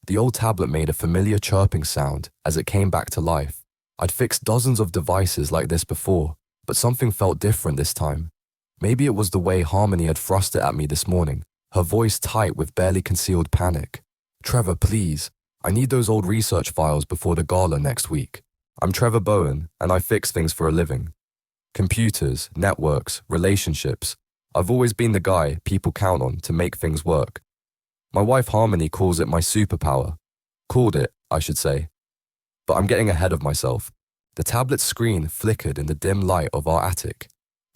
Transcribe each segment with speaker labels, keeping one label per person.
Speaker 1: The old tablet made a familiar chirping sound as it came back to life. I'd fixed dozens of devices like this before, but something felt different this time. Maybe it was the way Harmony had thrust it at me this morning, her voice tight with barely concealed panic. "Trevor, please. I need those old research files before the gala next week. I'm Trevor Bowen, and I fix things for a living. Computers, networks, relationships. I've always been the guy people count on to make things work. My wife Harmony calls it my superpower. Called it, I should say. But I'm getting ahead of myself." The tablet's screen flickered in the dim light of our attic.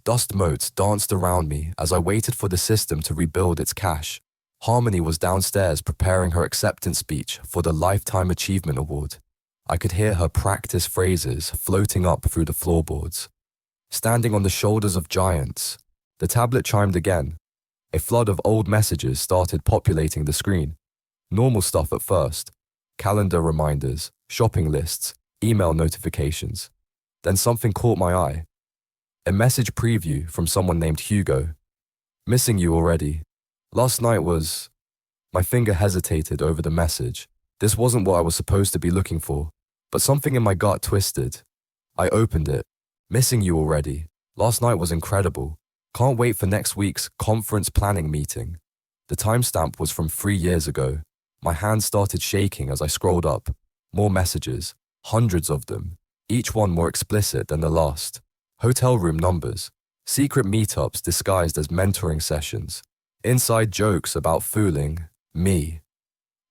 Speaker 1: Dust motes danced around me as I waited for the system to rebuild its cache. Harmony was downstairs preparing her acceptance speech for the Lifetime Achievement Award. I could hear her practice phrases floating up through the floorboards. Standing on the shoulders of giants, the tablet chimed again. A flood of old messages started populating the screen. Normal stuff at first. Calendar reminders, shopping lists, email notifications. Then something caught my eye. A message preview from someone named Hugo. "Missing you already. Last night was..." My finger hesitated over the message. This wasn't what I was supposed to be looking for, but something in my gut twisted. I opened it. "Missing you already. Last night was incredible. Can't wait for next week's conference planning meeting." The timestamp was from 3 years ago. My hands started shaking as I scrolled up. More messages, hundreds of them, each one more explicit than the last. Hotel room numbers, secret meetups disguised as mentoring sessions, inside jokes about fooling me.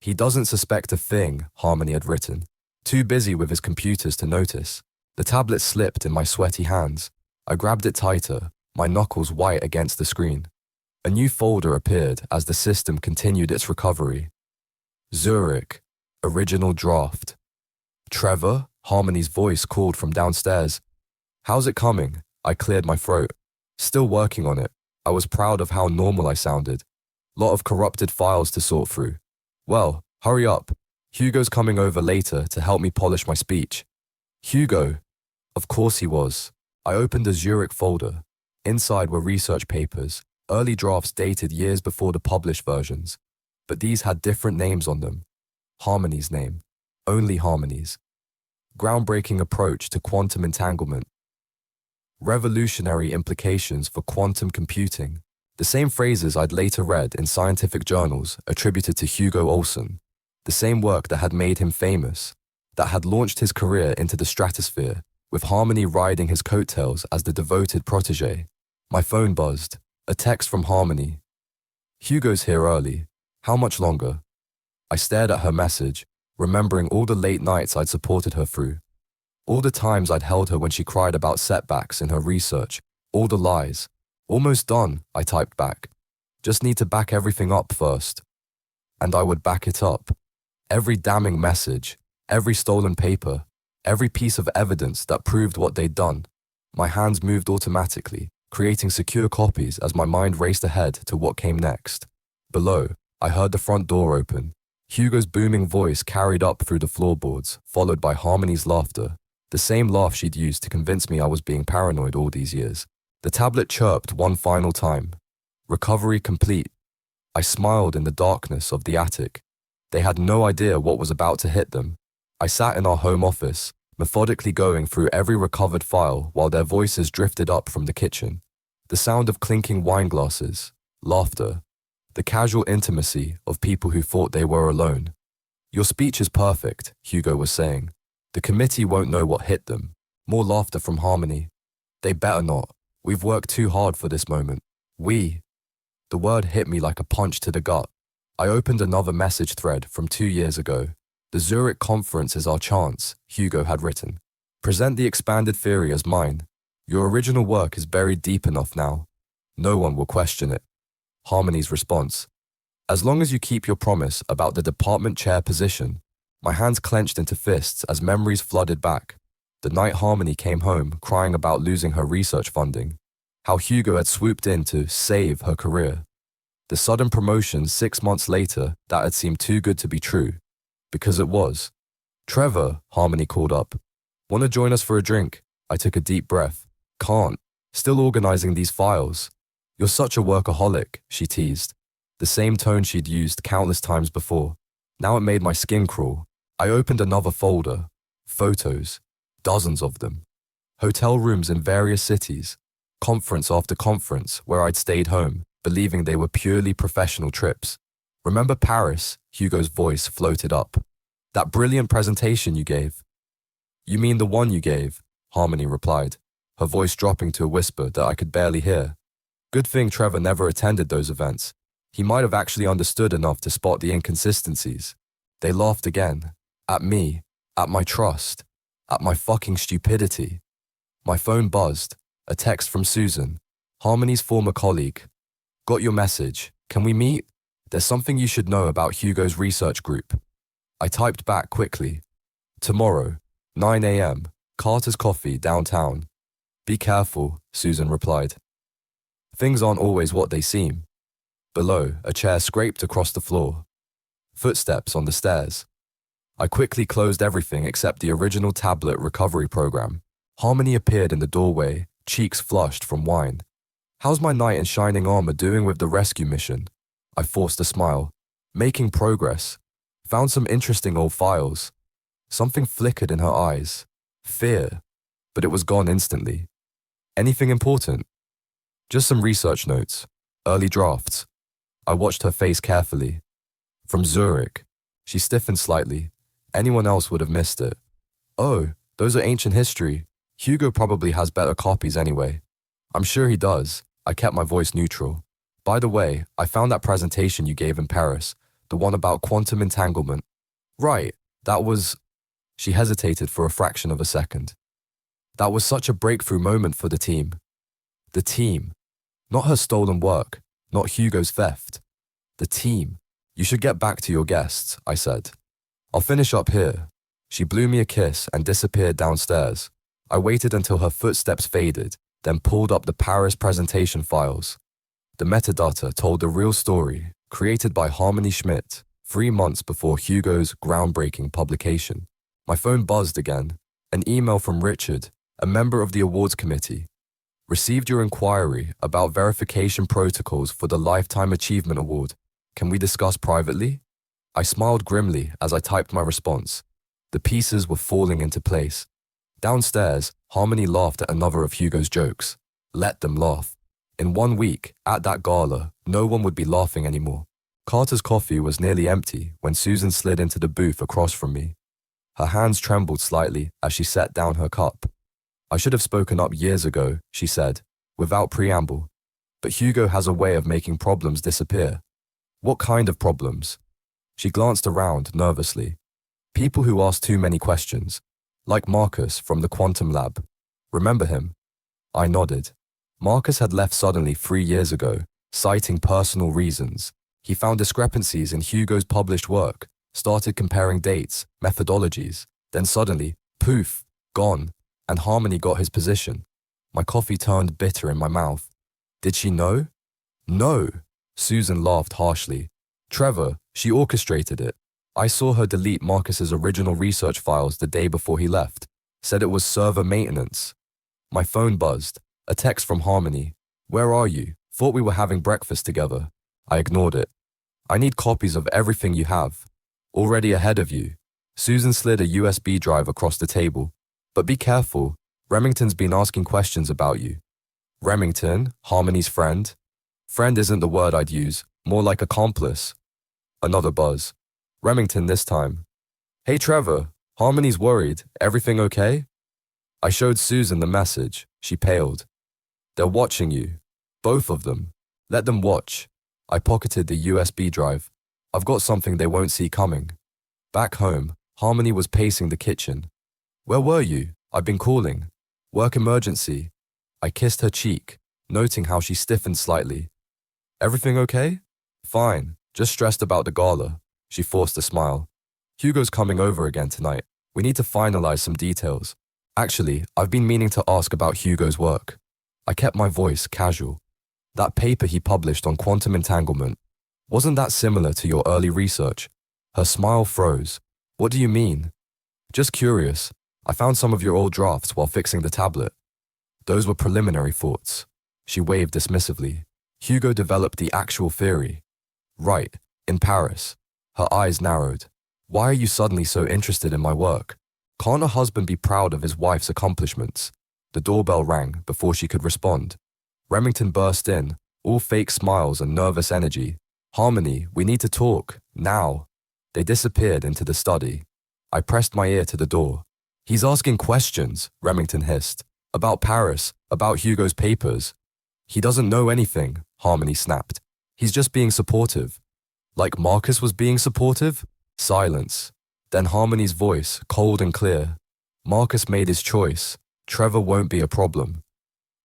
Speaker 1: "He doesn't suspect a thing," Harmony had written. Too busy with his computers to notice. The tablet slipped in my sweaty hands. I grabbed it tighter, my knuckles white against the screen. A new folder appeared as the system continued its recovery. Zurich, original draft. "Trevor?" Harmony's voice called from downstairs. "How's it coming?" I cleared my throat. Still working on it. I was proud of how normal I sounded. Lot of corrupted files to sort through. "Well, hurry up. Hugo's coming over later to help me polish my speech." Hugo? Of course he was. I opened a Zurich folder. Inside were research papers, early drafts dated years before the published versions. But these had different names on them. Harmony's name. Only Harmony's. Groundbreaking approach to quantum entanglement. Revolutionary implications for quantum computing. The same phrases I'd later read in scientific journals attributed to Hugo Olson. The same work that had made him famous, that had launched his career into the stratosphere, with Harmony riding his coattails as the devoted protege. My phone buzzed. A text from Harmony. "Hugo's here early. How much longer?" I stared at her message, remembering all the late nights I'd supported her through. All the times I'd held her when she cried about setbacks in her research. All the lies. "Almost done," I typed back. "Just need to back everything up first." And I would back it up. Every damning message, every stolen paper, every piece of evidence that proved what they'd done. My hands moved automatically, creating secure copies as my mind raced ahead to what came next. Below, I heard the front door open. Hugo's booming voice carried up through the floorboards, followed by Harmony's laughter, the same laugh she'd used to convince me I was being paranoid all these years. The tablet chirped one final time. Recovery complete. I smiled in the darkness of the attic. They had no idea what was about to hit them. I sat in our home office, methodically going through every recovered file while their voices drifted up from the kitchen. The sound of clinking wine glasses, laughter, the casual intimacy of people who thought they were alone. "Your speech is perfect," Hugo was saying. "The committee won't know what hit them." More laughter from Harmony. "They better not. We've worked too hard for this moment." "We." The word hit me like a punch to the gut. I opened another message thread from 2 years ago. "The Zurich conference is our chance," Hugo had written. "Present the expanded theory as mine. Your original work is buried deep enough now. No one will question it." Harmony's response. "As long as you keep your promise about the department chair position." My hands clenched into fists as memories flooded back. The night Harmony came home crying about losing her research funding. How Hugo had swooped in to save her career. The sudden promotion 6 months later that had seemed too good to be true. Because it was. "Trevor," Harmony called up. "Want to join us for a drink?" I took a deep breath. "Can't. Still organizing these files." "You're such a workaholic," she teased. The same tone she'd used countless times before. Now it made my skin crawl. I opened another folder. Photos. Dozens of them. Hotel rooms in various cities. Conference after conference where I'd stayed home, believing they were purely professional trips. Remember Paris? Hugo's voice floated up. That brilliant presentation you gave. You mean the one you gave? Harmony replied, her voice dropping to a whisper that I could barely hear. Good thing Trevor never attended those events. He might have actually understood enough to spot the inconsistencies. They laughed again. At me. At my trust. At my fucking stupidity. My phone buzzed. A text from Susan, Harmony's former colleague. Got your message. Can we meet? There's something you should know about Hugo's research group. I typed back quickly. Tomorrow, 9 a.m., Carter's Coffee, downtown. Be careful, Susan replied. Things aren't always what they seem. Below, a chair scraped across the floor. Footsteps on the stairs. I quickly closed everything except the original tablet recovery program. Harmony appeared in the doorway, cheeks flushed from wine. How's my knight in shining armor doing with the rescue mission? I forced a smile. Making progress. Found some interesting old files. Something flickered in her eyes. Fear. But it was gone instantly. Anything important? Just some research notes. Early drafts. I watched her face carefully. From Zurich. She stiffened slightly. Anyone else would have missed it. Oh, those are ancient history. Hugo probably has better copies anyway. I'm sure he does. I kept my voice neutral. By the way, I found that presentation you gave in Paris, the one about quantum entanglement. Right, that was... She hesitated for a fraction of a second. That was such a breakthrough moment for the team. The team. Not her stolen work, not Hugo's theft. The team. You should get back to your guests, I said. I'll finish up here. She blew me a kiss and disappeared downstairs. I waited until her footsteps faded, then pulled up the Paris presentation files. The metadata told the real story, created by Harmony Schmidt, 3 months before Hugo's groundbreaking publication. My phone buzzed again. An email from Richard, a member of the awards committee. Received your inquiry about verification protocols for the Lifetime Achievement Award. Can we discuss privately? I smiled grimly as I typed my response. The pieces were falling into place. Downstairs, Harmony laughed at another of Hugo's jokes. Let them laugh. In 1 week, at that gala, no one would be laughing anymore. Carter's Coffee was nearly empty when Susan slid into the booth across from me. Her hands trembled slightly as she set down her cup. I should have spoken up years ago, she said, without preamble. But Hugo has a way of making problems disappear. What kind of problems? She glanced around nervously. People who ask too many questions. Like Marcus from the Quantum Lab. Remember him? I nodded. Marcus had left suddenly 3 years ago, citing personal reasons. He found discrepancies in Hugo's published work, started comparing dates, methodologies, then suddenly, poof, gone, and Harmony got his position. My coffee turned bitter in my mouth. Did she know? No, Susan laughed harshly. Trevor, she orchestrated it. I saw her delete Marcus's original research files the day before he left. Said it was server maintenance. My phone buzzed. A text from Harmony. Where are you? Thought we were having breakfast together. I ignored it. I need copies of everything you have. Already ahead of you. Susan slid a USB drive across the table. But be careful. Remington's been asking questions about you. Remington, Harmony's friend? Friend isn't the word I'd use. More like accomplice. Another buzz. Remington this time. Hey Trevor, Harmony's worried. Everything okay? I showed Susan the message. She paled. They're watching you. Both of them. Let them watch. I pocketed the USB drive. I've got something they won't see coming. Back home, Harmony was pacing the kitchen. Where were you? I've been calling. Work emergency. I kissed her cheek, noting how she stiffened slightly. Everything okay? Fine. Just stressed about the gala. She forced a smile. Hugo's coming over again tonight. We need to finalize some details. Actually, I've been meaning to ask about Hugo's work. I kept my voice casual. That paper he published on quantum entanglement, wasn't that similar to your early research? Her smile froze. What do you mean? Just curious. I found some of your old drafts while fixing the tablet. Those were preliminary thoughts. She waved dismissively. Hugo developed the actual theory. Right, in Paris. Her eyes narrowed. Why are you suddenly so interested in my work? Can't a husband be proud of his wife's accomplishments? The doorbell rang before she could respond. Remington burst in, all fake smiles and nervous energy. Harmony, we need to talk, now. They disappeared into the study. I pressed my ear to the door. He's asking questions, Remington hissed. About Paris, about Hugo's papers. He doesn't know anything, Harmony snapped. He's just being supportive. Like Marcus was being supportive? Silence. Then Harmony's voice, cold and clear. Marcus made his choice. Trevor won't be a problem.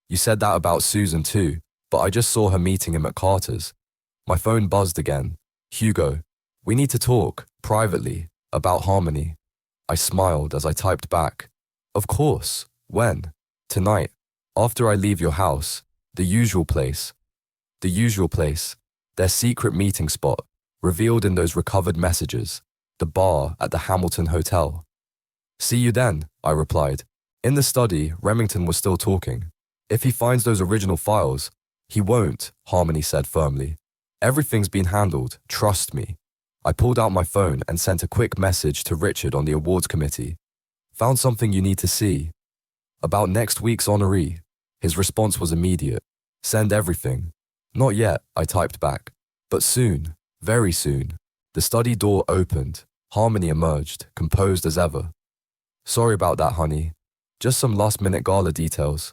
Speaker 1: You said that about Susan too, but I just saw her meeting him at Carter's. My phone buzzed again. Hugo, we need to talk, privately, about Harmony. I smiled as I typed back. Of course. When? Tonight. After I leave your house. The usual place. The usual place. Their secret meeting spot, revealed in those recovered messages. The bar at the Hamilton Hotel. See you then, I replied. In the study, Remington was still talking. If he finds those original files, he won't, Harmony said firmly. Everything's been handled, trust me. I pulled out my phone and sent a quick message to Richard on the awards committee. Found something you need to see. About next week's honoree. His response was immediate. Send everything. Not yet, I typed back. But soon, very soon. The study door opened. Harmony emerged, composed as ever. Sorry about that, honey. Just some last-minute gala details.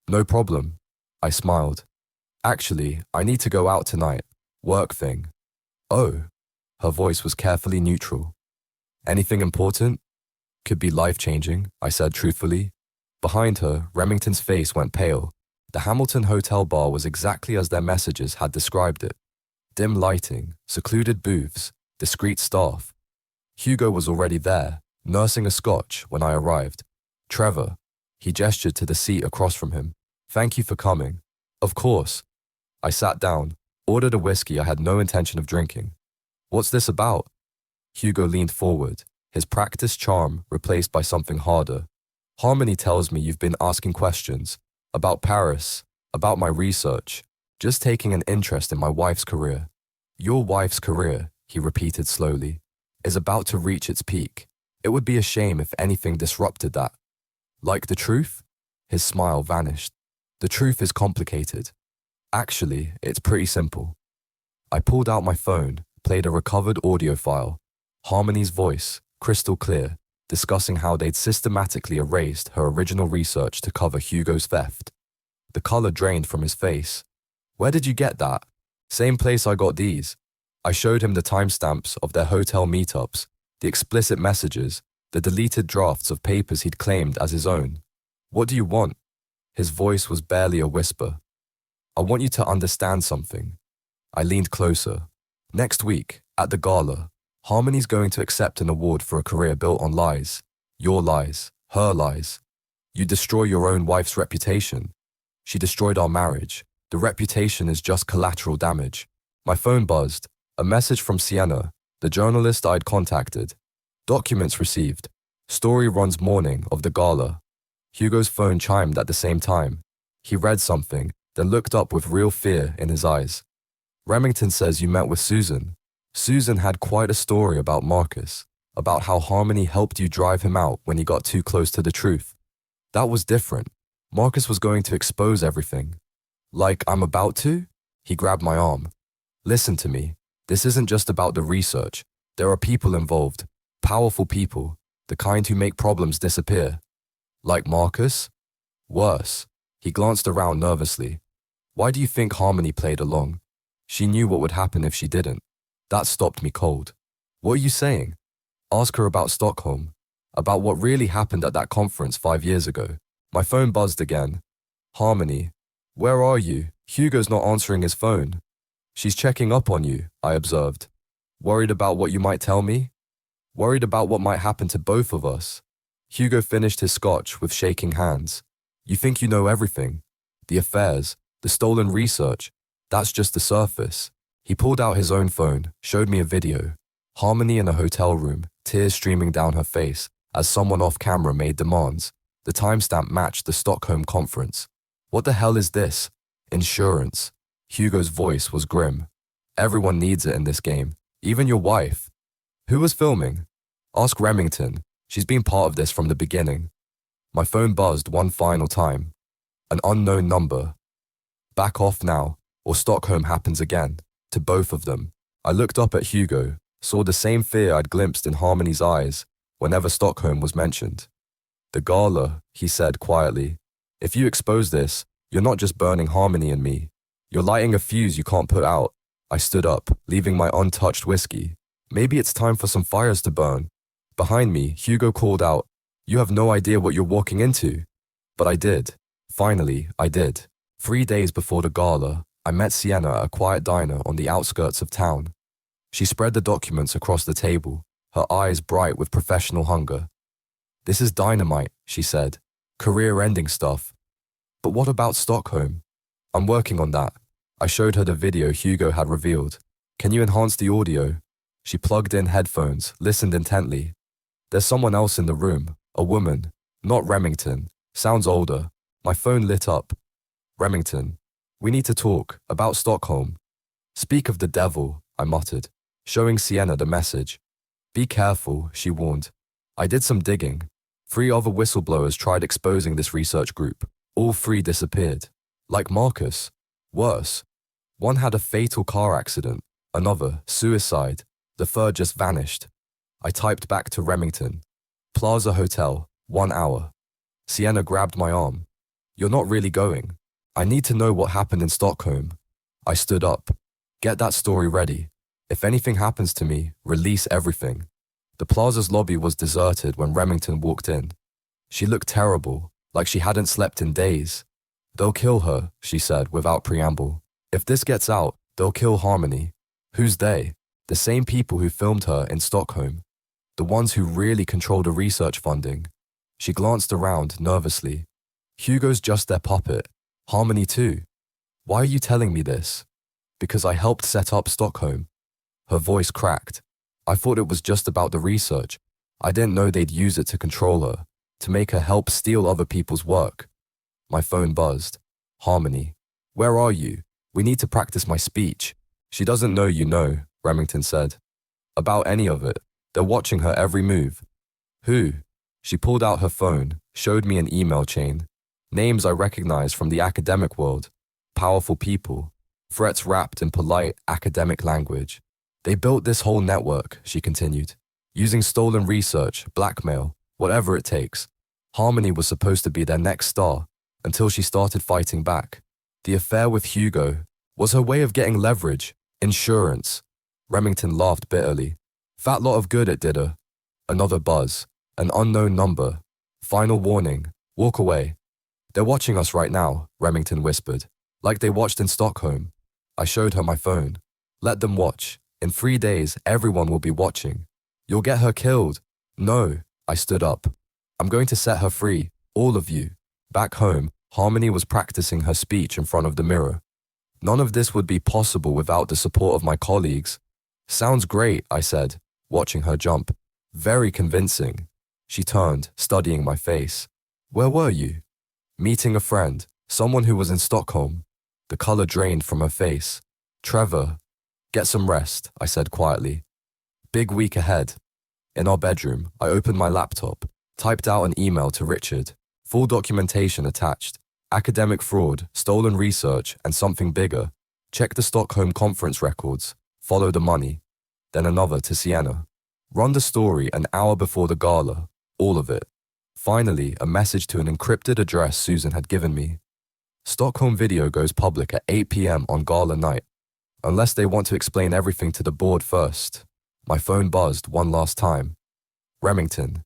Speaker 1: No problem. I smiled. Actually, I need to go out tonight. Work thing. Oh. Her voice was carefully neutral. Anything important? Could be life-changing, I said truthfully. Behind her, Remington's face went pale. The Hamilton Hotel bar was exactly as their messages had described it. Dim lighting, secluded booths, discreet staff. Hugo was already there, nursing a scotch when I arrived. Trevor. He gestured to the seat across from him. Thank you for coming. Of course. I sat down, ordered a whiskey I had no intention of drinking. What's this about? Hugo leaned forward, his practiced charm replaced by something harder. Harmony tells me you've been asking questions. About Paris, about my research, just taking an interest in my wife's career. Your wife's career, he repeated slowly, is about to reach its peak. It would be a shame if anything disrupted that. Like the truth? His smile vanished. The truth is complicated. Actually, it's pretty simple. I pulled out my phone, played a recovered audio file. Harmony's voice, crystal clear, discussing how they'd systematically erased her original research to cover Hugo's theft. The color drained from his face. Where did you get that? Same place I got these. I showed him the timestamps of their hotel meetups, the explicit messages, the deleted drafts of papers he'd claimed as his own. What do you want? His voice was barely a whisper. I want you to understand something. I leaned closer. Next week, at the gala, Harmony's going to accept an award for a career built on lies. Your lies, her lies. You destroy your own wife's reputation. She destroyed our marriage. The reputation is just collateral damage. My phone buzzed. A message from Sienna, the journalist I'd contacted. Documents received. Story runs morning of the gala. Hugo's phone chimed at the same time. He read something, then looked up with real fear in his eyes. Remington says you met with Susan. Susan had quite a story about Marcus, about how Harmony helped you drive him out when he got too close to the truth. That was different. Marcus was going to expose everything. Like I'm about to? He grabbed my arm. Listen to me. This isn't just about the research. There are people involved. Powerful people. The kind who make problems disappear. Like Marcus? Worse. He glanced around nervously. Why do you think Harmony played along? She knew what would happen if she didn't. That stopped me cold. What are you saying? Ask her about Stockholm. About what really happened at that conference 5 years ago. My phone buzzed again. Harmony. Where are you? Hugo's not answering his phone. She's checking up on you, I observed. Worried about what you might tell me? Worried about what might happen to both of us. Hugo finished his scotch with shaking hands. You think you know everything. The affairs, the stolen research, that's just the surface. He pulled out his own phone, showed me a video. Harmony in a hotel room, tears streaming down her face as someone off camera made demands. The timestamp matched the Stockholm conference. What the hell is this? Insurance. Hugo's voice was grim. Everyone needs it in this game, even your wife. Who was filming? Ask Remington. She's been part of this from the beginning. My phone buzzed one final time. An unknown number. Back off now, or Stockholm happens again. To both of them. I looked up at Hugo, saw the same fear I'd glimpsed in Harmony's eyes whenever Stockholm was mentioned. The gala, he said quietly. If you expose this, you're not just burning Harmony and me. You're lighting a fuse you can't put out. I stood up, leaving my untouched whiskey. Maybe it's time for some fires to burn. Behind me, Hugo called out, "You have no idea what you're walking into." But I did. Finally, I did. 3 days before the gala, I met Sienna at a quiet diner on the outskirts of town. She spread the documents across the table, her eyes bright with professional hunger. "This is dynamite," she said. "Career-ending stuff." "But what about Stockholm?" "I'm working on that." I showed her the video Hugo had revealed. "Can you enhance the audio?" She plugged in headphones, listened intently. "There's someone else in the room, a woman, not Remington. Sounds older." My phone lit up. "Remington, we need to talk about Stockholm." "Speak of the devil," I muttered, showing Sienna the message. "Be careful," she warned. I did some digging. 3 other whistleblowers tried exposing this research group. All 3 disappeared. Like Marcus. Worse. One had a fatal car accident, another, suicide. The third just vanished. I typed back to Remington. "Plaza Hotel, 1 hour." Sienna grabbed my arm. "You're not really going. I need to know what happened in Stockholm." I stood up. "Get that story ready. If anything happens to me, release everything." The plaza's lobby was deserted when Remington walked in. She looked terrible, like she hadn't slept in days. "They'll kill her," she said without preamble. "If this gets out, they'll kill Harmony." Who's they? The same people who filmed her in Stockholm. The ones who really control the research funding. She glanced around nervously. "Hugo's just their puppet. Harmony too. Why are you telling me this?" "Because I helped set up Stockholm." Her voice cracked. "I thought it was just about the research. I didn't know they'd use it to control her, to make her help steal other people's work." My phone buzzed. "Harmony, where are you? We need to practice my speech." "She doesn't know you know," Remington said. "About any of it. They're watching her every move." "Who?" She pulled out her phone, showed me an email chain. Names I recognized from the academic world. Powerful people. Threats wrapped in polite academic language. "They built this whole network," she continued. "Using stolen research, blackmail, whatever it takes. Harmony was supposed to be their next star, until she started fighting back. The affair with Hugo was her way of getting leverage, insurance." Remington laughed bitterly. "Fat lot of good it did her." Another buzz. An unknown number. "Final warning. Walk away." "They're watching us right now," Remington whispered. "Like they watched in Stockholm." I showed her my phone. "Let them watch. In 3 days, everyone will be watching. You'll get her killed." "No." I stood up. "I'm going to set her free. All of you." Back home, Harmony was practicing her speech in front of the mirror. None of this would be possible without the support of my colleagues. "Sounds great," I said, watching her jump. "Very convincing." She turned, studying my face. "Where were you?" "Meeting a friend, someone who was in Stockholm." The color drained from her face. "Trevor." "Get some rest," I said quietly. Big week ahead. In our bedroom, I opened my laptop, typed out an email to Richard. Full documentation attached. Academic fraud, stolen research, and something bigger. Check the Stockholm conference records. Follow the money. Then another to Sienna. Run the story an hour before the gala. All of it. Finally, a message to an encrypted address Susan had given me. Stockholm video goes public at 8 p.m. on gala night. Unless they want to explain everything to the board first. My phone buzzed one last time. "Remington,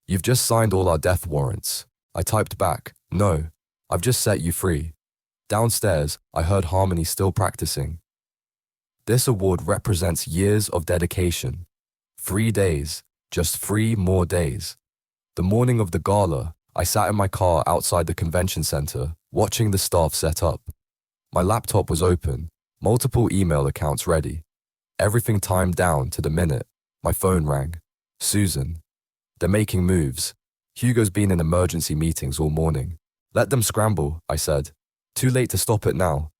Speaker 1: you've just signed all our death warrants." I typed back, "No, I've just set you free." Downstairs, I heard Harmony still practicing. "This award represents years of dedication. 3 days, just 3 more days." The morning of the gala, I sat in my car outside the convention center, watching the staff set up. My laptop was open, multiple email accounts ready. Everything timed down to the minute. My phone rang. "Susan. They're making moves. Hugo's been in emergency meetings all morning." "Let them scramble," I said. "Too late to stop it now."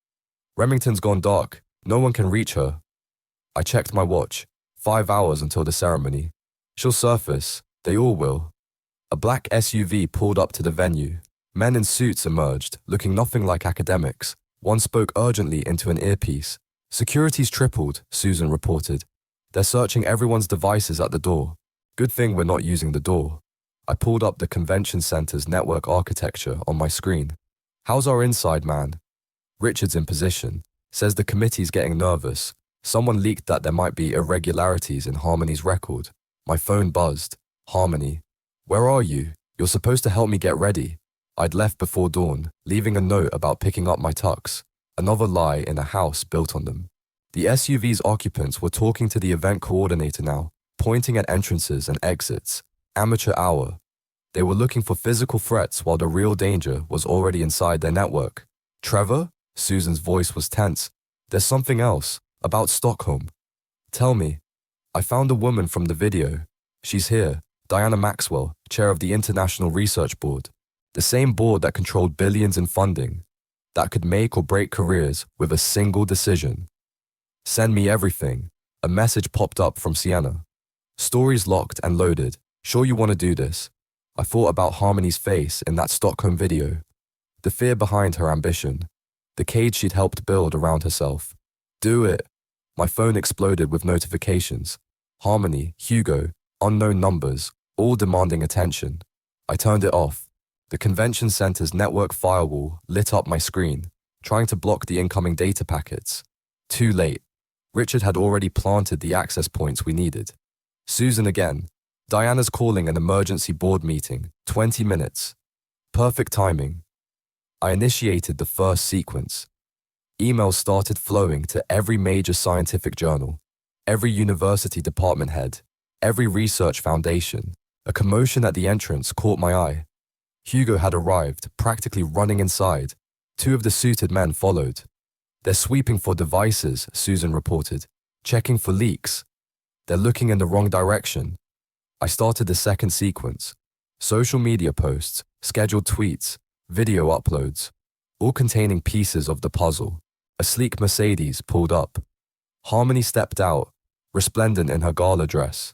Speaker 1: "Remington's gone dark. No one can reach her." I checked my watch. 5 hours until the ceremony. She'll surface. They all will. A black SUV pulled up to the venue. Men in suits emerged, looking nothing like academics. One spoke urgently into an earpiece. Security's tripled, Susan reported. They're searching everyone's devices at the door. Good thing we're not using the door. I pulled up the convention center's network architecture on my screen. How's our inside, man? Richard's in position. Says the committee's getting nervous. Someone leaked that there might be irregularities in Harmony's record. My phone buzzed. Harmony. Where are you? You're supposed to help me get ready. I'd left before dawn, leaving a note about picking up my tux. Another lie in a house built on them. The SUV's occupants were talking to the event coordinator now, pointing at entrances and exits. Amateur hour. They were looking for physical threats while the real danger was already inside their network. Trevor? Susan's voice was tense. There's something else. About Stockholm. Tell me. I found a woman from the video. She's here. Diana Maxwell, chair of the International Research Board. The same board that controlled billions in funding. That could make or break careers with a single decision. Send me everything. A message popped up from Sienna. Stories locked and loaded. Sure you want to do this? I thought about Harmony's face in that Stockholm video. The fear behind her ambition. The cage she'd helped build around herself. Do it. My phone exploded with notifications. Harmony, Hugo, unknown numbers, all demanding attention. I turned it off. The convention center's network firewall lit up my screen, trying to block the incoming data packets. Too late. Richard had already planted the access points we needed. Susan again. Diana's calling an emergency board meeting. 20 minutes. Perfect timing. I initiated the first sequence. Emails started flowing to every major scientific journal, every university department head, every research foundation. A commotion at the entrance caught my eye. Hugo had arrived, practically running inside. 2 of the suited men followed. They're sweeping for devices, Susan reported, checking for leaks. They're looking in the wrong direction. I started the second sequence. Social media posts, scheduled tweets, video uploads, all containing pieces of the puzzle. A sleek Mercedes pulled up. Harmony stepped out, resplendent in her gala dress.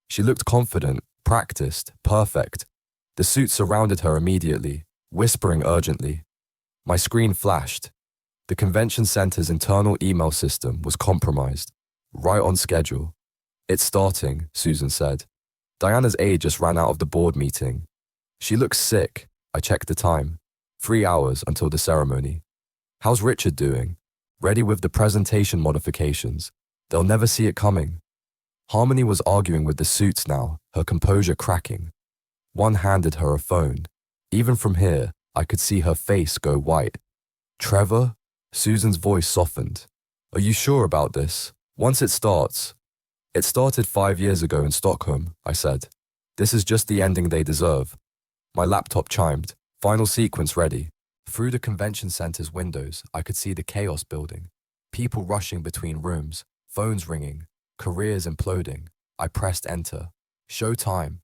Speaker 1: She looked confident, practiced, perfect. The suit surrounded her immediately, whispering urgently. My screen flashed. The convention center's internal email system was compromised, right on schedule. It's starting, Susan said. Diana's aide just ran out of the board meeting. She looks sick. I checked the time. 3 hours until the ceremony. How's Richard doing? Ready with the presentation modifications. They'll never see it coming. Harmony was arguing with the suits now, her composure cracking. One handed her a phone. Even from here, I could see her face go white. Trevor? Susan's voice softened. Are you sure about this? Once it starts. It started 5 years ago in Stockholm, I said. This is just the ending they deserve. My laptop chimed. Final sequence ready. Through the convention center's windows, I could see the chaos building. People rushing between rooms, phones ringing, careers imploding. I pressed enter. Show time.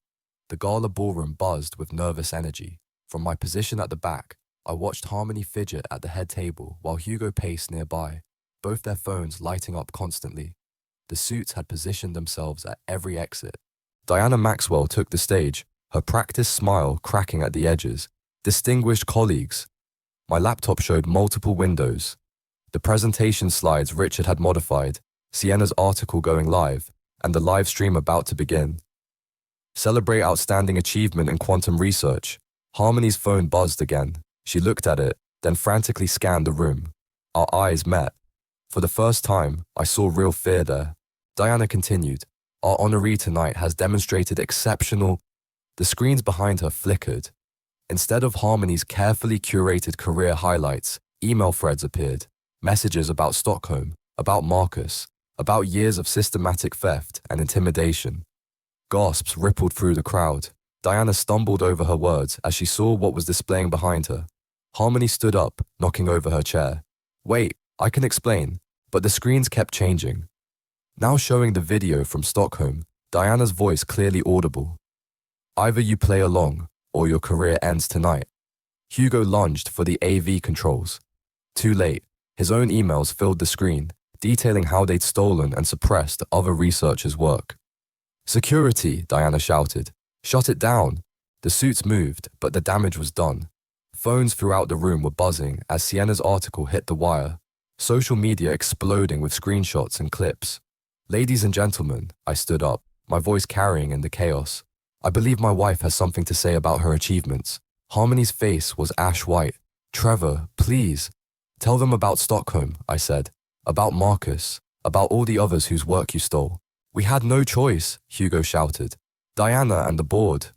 Speaker 1: The gala ballroom buzzed with nervous energy. From my position at the back, I watched Harmony fidget at the head table while Hugo paced nearby, both their phones lighting up constantly. The suits had positioned themselves at every exit. Diana Maxwell took the stage, her practiced smile cracking at the edges. Distinguished colleagues. My laptop showed multiple windows. The presentation slides Richard had modified, Sienna's article going live, and the live stream about to begin. Celebrate outstanding achievement in quantum research. Harmony's phone buzzed again. She looked at it, then frantically scanned the room. Our eyes met. For the first time, I saw real fear there. Diana continued. Our honoree tonight has demonstrated exceptional... The screens behind her flickered. Instead of Harmony's carefully curated career highlights, email threads appeared. Messages about Stockholm, about Marcus, about years of systematic theft and intimidation. Gasps rippled through the crowd. Diana stumbled over her words as she saw what was displaying behind her. Harmony stood up, knocking over her chair. Wait, I can explain, but the screens kept changing. Now showing the video from Stockholm, Diana's voice clearly audible. Either you play along, or your career ends tonight. Hugo lunged for the AV controls. Too late. His own emails filled the screen. detailing how they'd stolen and suppressed other researchers' work. "Security," Diana shouted. "Shut it down." The suits moved, but the damage was done. Phones throughout the room were buzzing as Sienna's article hit the wire, social media exploding with screenshots and clips. "Ladies and gentlemen," I stood up, my voice carrying in the chaos. "I believe my wife has something to say about her achievements." Harmony's face was ash white. "Trevor, please." "Tell them about Stockholm," I said. "About Marcus. About all the others whose work you stole." "We had no choice," Hugo shouted. "Diana and the board."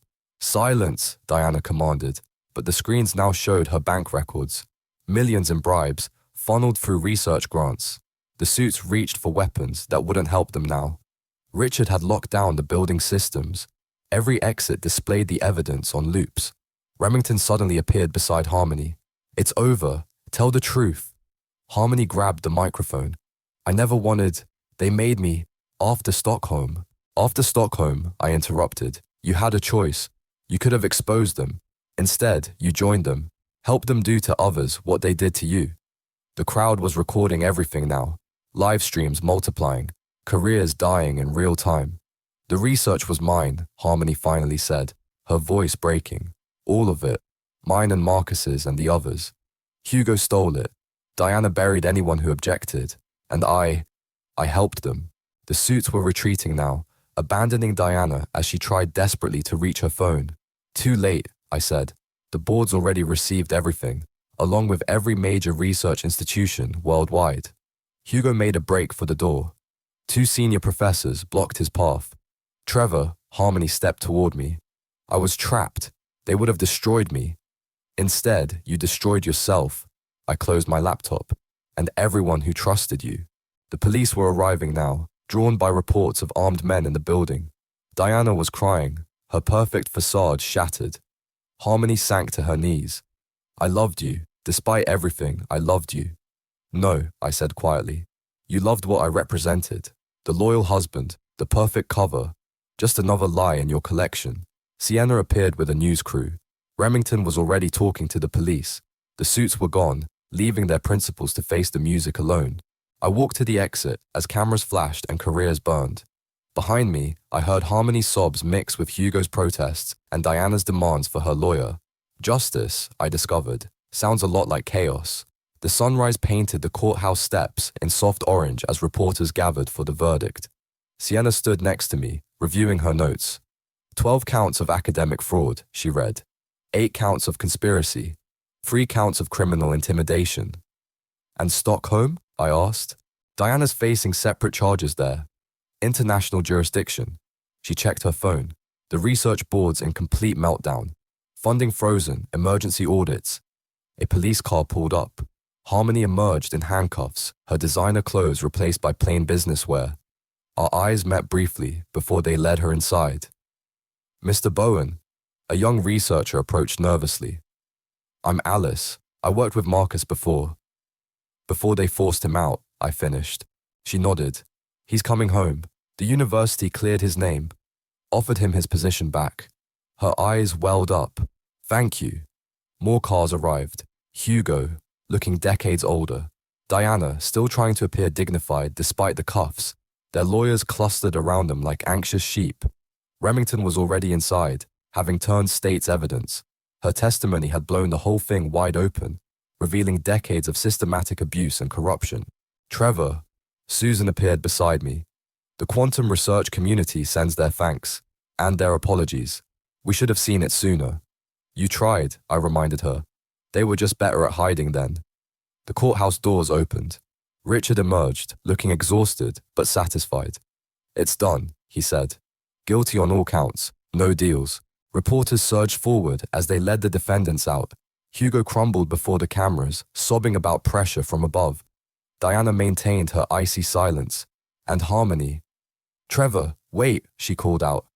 Speaker 1: "Silence," Diana commanded, but the screens now showed her bank records. Millions in bribes, funneled through research grants. The suits reached for weapons that wouldn't help them now. Richard had locked down the building's systems. Every exit displayed the evidence on loops. Remington suddenly appeared beside Harmony. "It's over. Tell the truth." Harmony grabbed the microphone. "I never wanted. They made me. After Stockholm." "After Stockholm," I interrupted. "You had a choice. You could have exposed them. Instead, you joined them. Helped them do to others what they did to you." The crowd was recording everything now. Live streams multiplying. Careers dying in real time. "The research was mine," Harmony finally said, her voice breaking. "All of it. Mine and Marcus's and the others. Hugo stole it. Diana buried anyone who objected. And I helped them." The suits were retreating now, abandoning Diana as she tried desperately to reach her phone. "Too late," I said. "The board's already received everything, along with every major research institution worldwide." Hugo made a break for the door. Two senior professors blocked his path. "Trevor," Harmony stepped toward me. "I was trapped. They would have destroyed me. Instead, you destroyed yourself." I closed my laptop. "And everyone who trusted you." The police were arriving now, drawn by reports of armed men in the building. Diana was crying, her perfect facade shattered. Harmony sank to her knees. "I loved you. Despite everything, I loved you." "No," I said quietly. "You loved what I represented. The loyal husband, the perfect cover. Just another lie in your collection." Sienna appeared with a news crew. Remington was already talking to the police. The suits were gone, leaving their principals to face the music alone. I walked to the exit as cameras flashed and careers burned. Behind me, I heard Harmony's sobs mix with Hugo's protests and Diana's demands for her lawyer. Justice, I discovered, sounds a lot like chaos. The sunrise painted the courthouse steps in soft orange as reporters gathered for the verdict. Sienna stood next to me, reviewing her notes. 12 counts of academic fraud, she read. 8 counts of conspiracy. 3 counts of criminal intimidation. "And Stockholm?" I asked. "Diana's facing separate charges there. International jurisdiction." She checked her phone. The research board's in complete meltdown. Funding frozen, emergency audits. A police car pulled up. Harmony emerged in handcuffs, her designer clothes replaced by plain business wear. Our eyes met briefly before they led her inside. "Mr. Bowen," a young researcher approached nervously. "I'm Alice. I worked with Marcus before." "Before they forced him out," I finished. She nodded. "He's coming home. The university cleared his name, offered him his position back." Her eyes welled up. "Thank you." More cars arrived. Hugo, looking decades older. Diana, still trying to appear dignified despite the cuffs. Their lawyers clustered around them like anxious sheep. Remington was already inside, having turned state's evidence. Her testimony had blown the whole thing wide open, revealing decades of systematic abuse and corruption. "Trevor," Susan appeared beside me. "The quantum research community sends their thanks, and their apologies. We should have seen it sooner." "You tried," I reminded her. "They were just better at hiding then." The courthouse doors opened. Richard emerged, looking exhausted but satisfied. "It's done," he said. "Guilty on all counts, no deals." Reporters surged forward as they led the defendants out. Hugo crumbled before the cameras, sobbing about pressure from above. Diana maintained her icy silence. And Harmony. "Trevor, wait," she called out.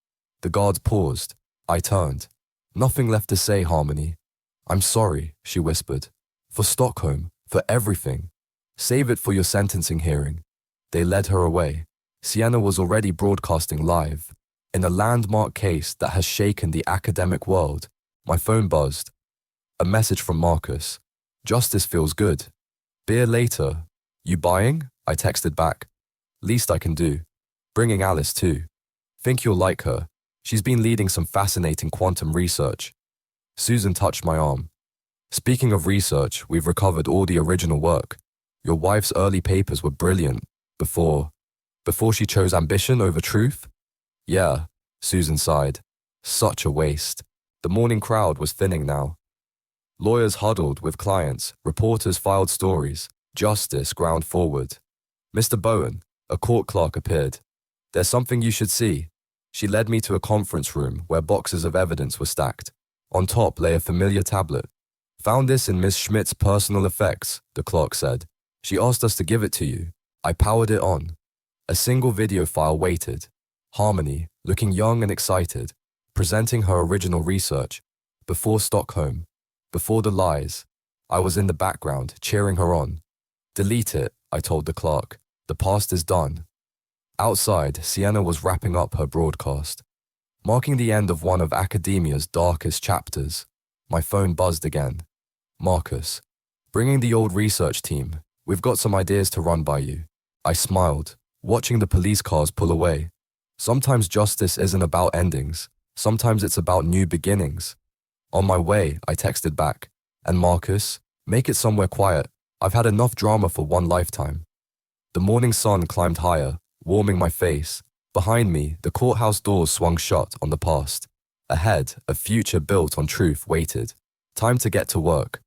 Speaker 1: The guards paused. I turned. "Nothing left to say, Harmony." "I'm sorry," she whispered. "For Stockholm, for everything. Save it for your sentencing hearing." They led her away. Sienna was already broadcasting live. In a landmark case that has shaken the academic world, my phone buzzed. A message from Marcus. "Justice feels good. Beer later. You buying?" I texted back. Least I can do. Bringing Alice too. Think you'll like her. She's been leading some fascinating quantum research. Susan touched my arm. Speaking of research, we've recovered all the original work. Your wife's early papers were brilliant. Before she chose ambition over truth? Yeah, Susan sighed. Such a waste. The morning crowd was thinning now. Lawyers huddled with clients, reporters filed stories, justice ground forward. Mr. Bowen, a court clerk, appeared. There's something you should see. She led me to a conference room where boxes of evidence were stacked. On top lay a familiar tablet. Found this in Miss Schmidt's personal effects, the clerk said. She asked us to give it to you. I powered it on. A single video file waited. Harmony, looking young and excited, presenting her original research. Before Stockholm. Before the lies. I was in the background, cheering her on. Delete it, I told the clerk. The past is done. Outside, Sienna was wrapping up her broadcast. Marking the end of one of academia's darkest chapters. My phone buzzed again. Marcus. Bringing the old research team. We've got some ideas to run by you. I smiled, watching the police cars pull away. Sometimes justice isn't about endings. Sometimes it's about new beginnings. On my way, I texted back. And Marcus, make it somewhere quiet. I've had enough drama for one lifetime. The morning sun climbed higher, warming my face. Behind me, the courthouse doors swung shut on the past. Ahead, a future built on truth waited. Time to get to work.